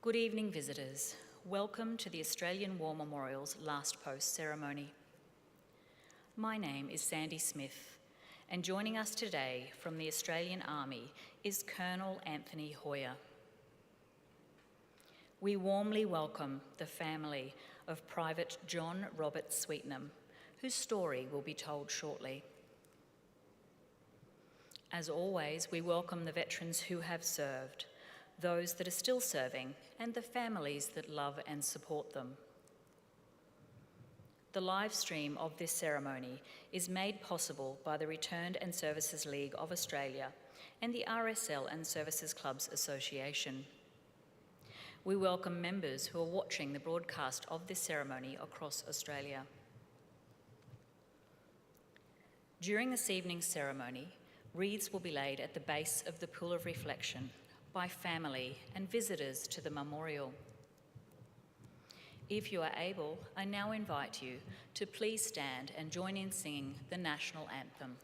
Good evening, visitors. Welcome to the Australian War Memorial's Last Post ceremony. My name is Sandy Smith, and joining us today from the Australian Army is Colonel Anthony Hoyer. We warmly welcome the family of Private John Robert Sweetnam, whose story will be told shortly. As always, we welcome the veterans who have served, those that are still serving, and the families that love and support them. The live stream of this ceremony is made possible by the Returned and Services League of Australia and the RSL and Services Clubs Association. We welcome members who are watching the broadcast of this ceremony across Australia. During this evening's ceremony, wreaths will be laid at the base of the Pool of Reflection by family and visitors to the memorial. If you are able, I now invite you to please stand and join in singing the national anthem.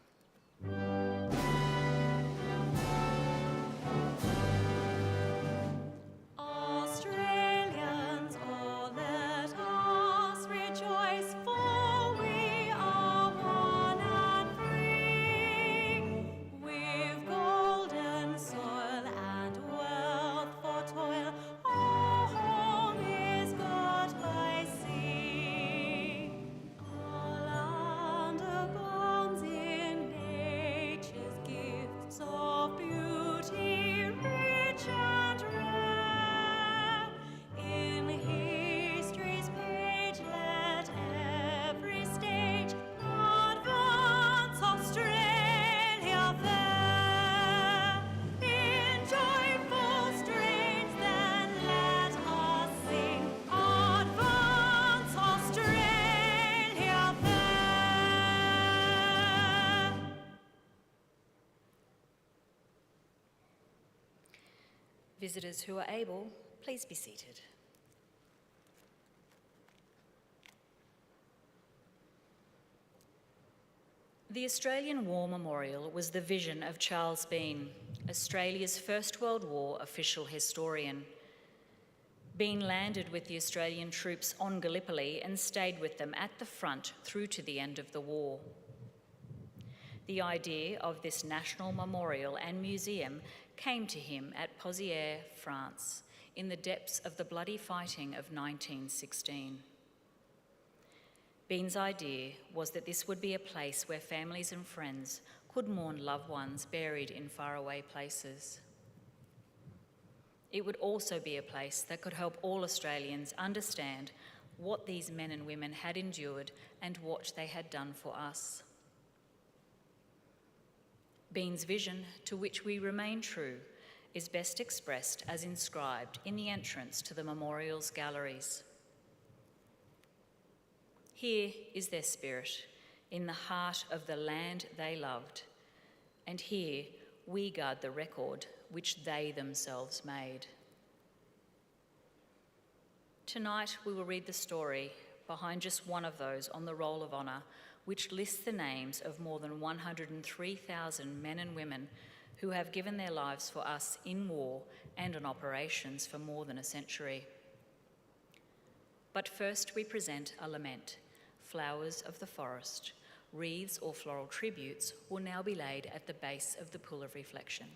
Visitors who are able, please be seated. The Australian War Memorial was the vision of Charles Bean, Australia's First World War official historian. Bean landed with the Australian troops on Gallipoli and stayed with them at the front through to the end of the war. The idea of this national memorial and museum came to him at Pozières, France, in the depths of the bloody fighting of 1916. Bean's idea was that this would be a place where families and friends could mourn loved ones buried in faraway places. It would also be a place that could help all Australians understand what these men and women had endured and what they had done for us. Bean's vision, to which we remain true, is best expressed as inscribed in the entrance to the memorial's galleries. Here is their spirit, in the heart of the land they loved, and here we guard the record which they themselves made. Tonight we will read the story behind just one of those on the Roll of Honour, which lists the names of more than 103,000 men and women who have given their lives for us in war and on operations for more than a century. But first we present a lament, Flowers of the Forest. Wreaths or floral tributes will now be laid at the base of the Pool of Reflection.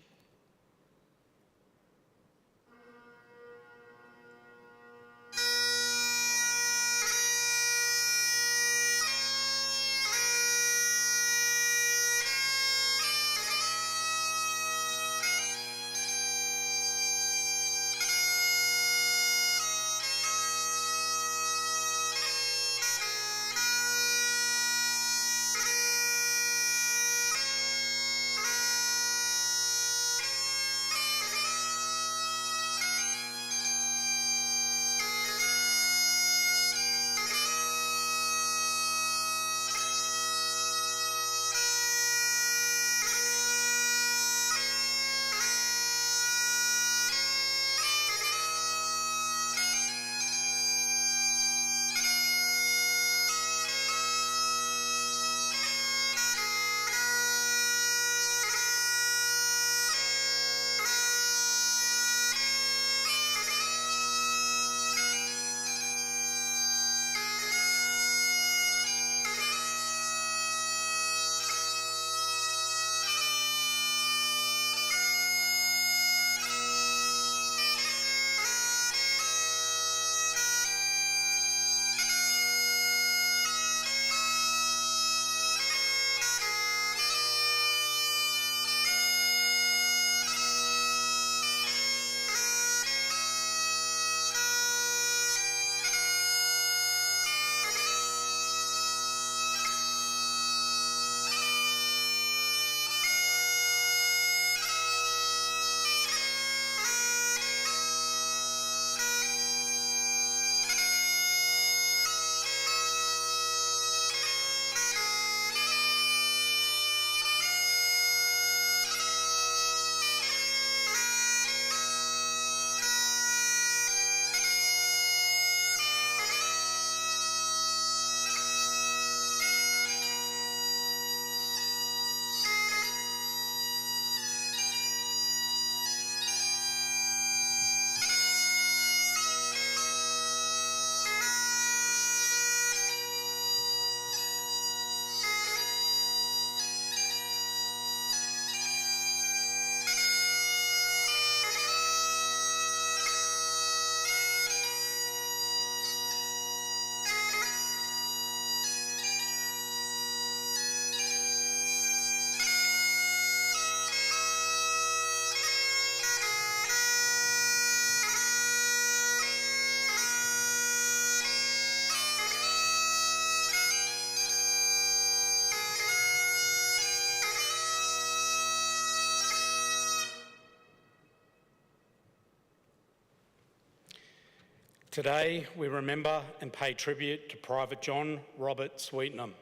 Today, we remember and pay tribute to Private John Robert Sweetnam.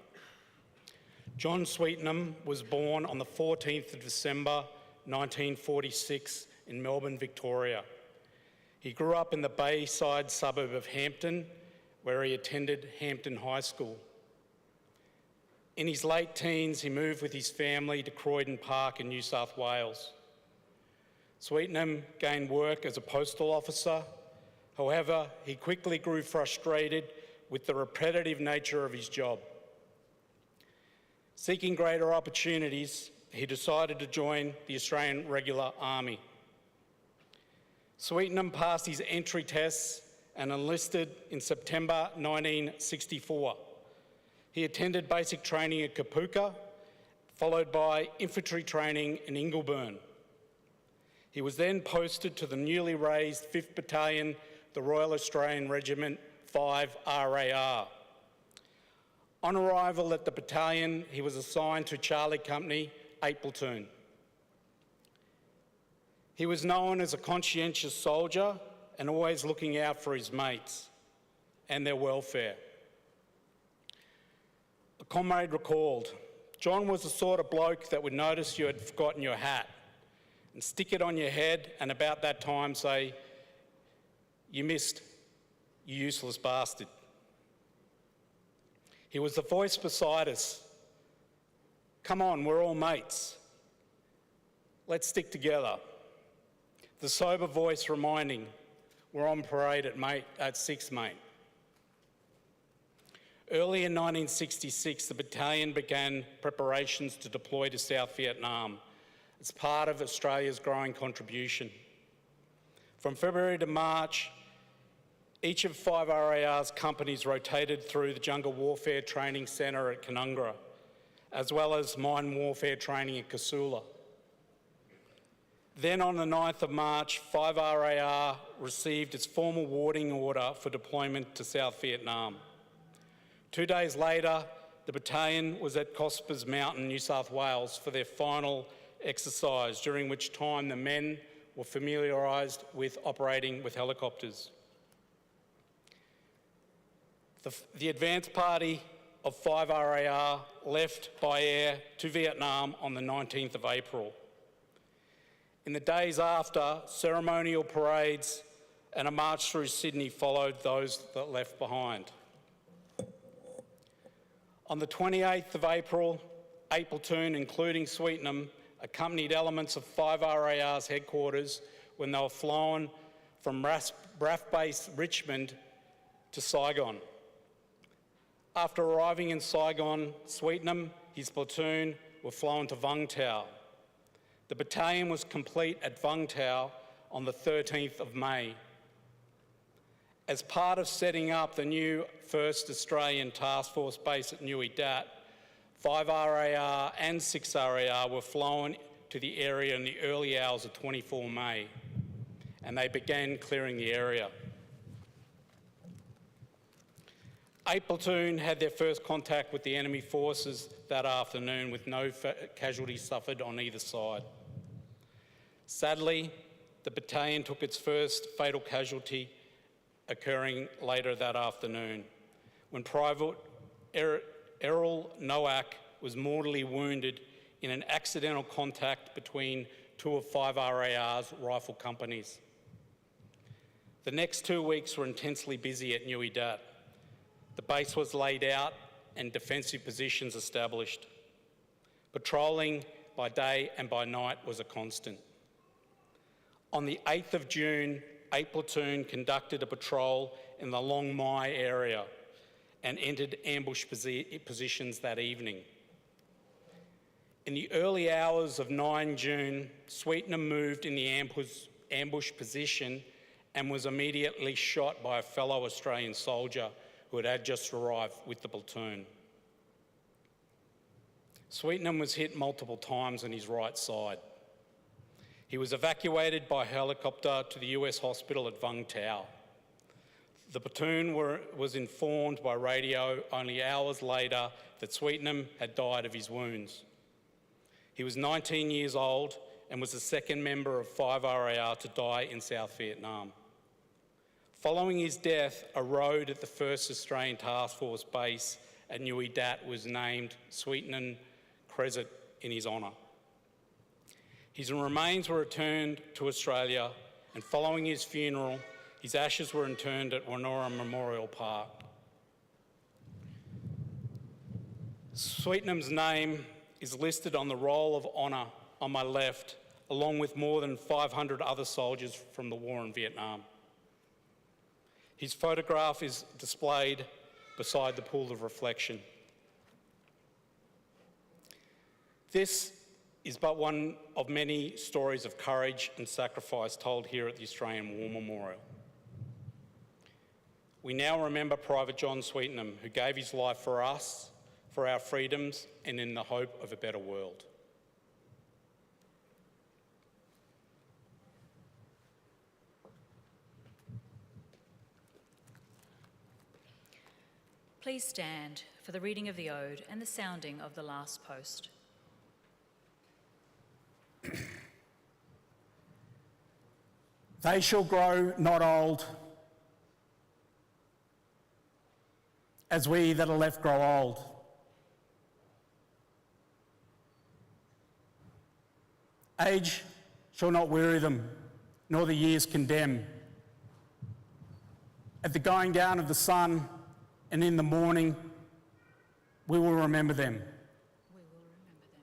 John Swetenham was born on the 14th of December 1946 in Melbourne, Victoria. He grew up in the Bayside suburb of Hampton, where he attended Hampton High School. In his late teens, he moved with his family to Croydon Park in New South Wales. Sweetnam gained work as a postal officer. However, he quickly grew frustrated with the repetitive nature of his job. Seeking greater opportunities, he decided to join the Australian Regular Army. Sweetnam passed his entry tests and enlisted in September 1964. He attended basic training at Kapooka, followed by infantry training in Ingleburn. He was then posted to the newly raised 5th Battalion, the Royal Australian Regiment 5 RAR. On arrival at the battalion, he was assigned to Charlie Company, 8 Platoon. He was known as a conscientious soldier and always looking out for his mates and their welfare. A comrade recalled, "John was the sort of bloke that would notice you had forgotten your hat and stick it on your head, and about that time say, 'You missed, you useless bastard.' He was the voice beside us. 'Come on, we're all mates. Let's stick together.' The sober voice reminding, 'We're on parade at 6, mate.' Early in 1966, the battalion began preparations to deploy to South Vietnam as part of Australia's growing contribution. From February to March, each of 5 RAR's companies rotated through the Jungle Warfare Training Centre at Canberra, as well as mine warfare training at Casula. Then on the 9th of March, 5 RAR received its formal warding order for deployment to South Vietnam. 2 days later, the battalion was at Cospers Mountain, New South Wales for their final exercise, during which time the men were familiarised with operating with helicopters. The advance party of 5 RAR left by air to Vietnam on the 19th of April. In the days after, ceremonial parades and a march through Sydney followed those that left behind. On the 28th of April, 8 Platoon, including Swetenham, accompanied elements of 5 RAR's headquarters when they were flown from RAF Base Richmond to Saigon. After arriving in Saigon, Swetenham, his platoon, were flown to Vung Tau. The battalion was complete at Vung Tau on the 13th of May. As part of setting up the new 1st Australian Task Force base at Nui Dat, 5 RAR and 6 RAR were flown to the area in the early hours of 24 May, and they began clearing the area. 8 Platoon had their first contact with the enemy forces that afternoon, with no casualties suffered on either side. Sadly, the battalion took its first fatal casualty, occurring later that afternoon, when Private Errol Nowak was mortally wounded in an accidental contact between 2 of 5 RAR's rifle companies. The next 2 weeks were intensely busy at Nui Dat. The base was laid out and defensive positions established. Patrolling by day and by night was a constant. On the 8th of June, 8 Platoon conducted a patrol in the Long Mai area and entered ambush positions that evening. In the early hours of 9 June, Swetenham moved in the ambush position and was immediately shot by a fellow Australian soldier who had just arrived with the platoon. Swetenham was hit multiple times on his right side. He was evacuated by helicopter to the US hospital at Vung Tau. The platoon was informed by radio only hours later that Swetenham had died of his wounds. He was 19 years old and was the second member of 5 RAR to die in South Vietnam. Following his death, a road at the 1st Australian Task Force base at Nui Dat was named Swetenham Crescent in his honour. His remains were returned to Australia, and following his funeral, his ashes were interred at Wanora Memorial Park. Swetenham's name is listed on the Roll of Honour on my left, along with more than 500 other soldiers from the war in Vietnam. His photograph is displayed beside the pool of reflection. This is but one of many stories of courage and sacrifice told here at the Australian War Memorial. We now remember Private John Swetenham, who gave his life for us, for our freedoms, and in the hope of a better world. Please stand for the reading of the Ode and the sounding of the last post. They shall grow not old, as we that are left grow old. Age shall not weary them, nor the years condemn. At the going down of the sun and in the morning, we will remember them. We will remember them.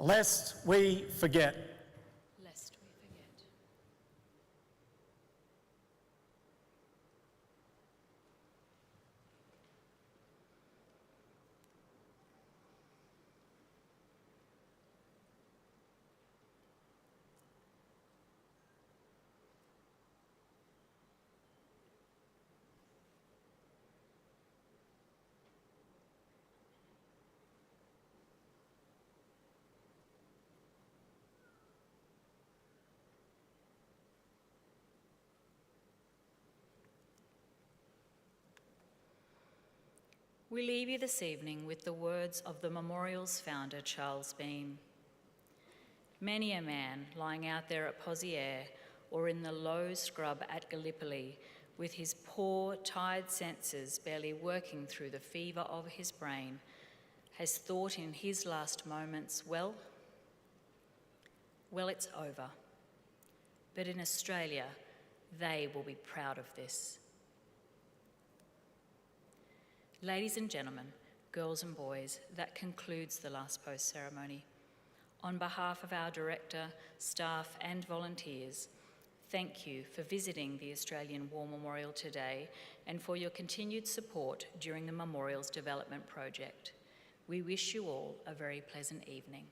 Lest we forget. Lest we forget. We leave you this evening with the words of the memorial's founder, Charles Bean. Many a man lying out there at Poziere or in the low scrub at Gallipoli, with his poor, tired senses barely working through the fever of his brain, has thought in his last moments, well, it's over. But in Australia, they will be proud of this. Ladies and gentlemen, girls and boys, that concludes the last post ceremony. On behalf of our director, staff and volunteers, thank you for visiting the Australian War Memorial today and for your continued support during the memorial's development project. We wish you all a very pleasant evening.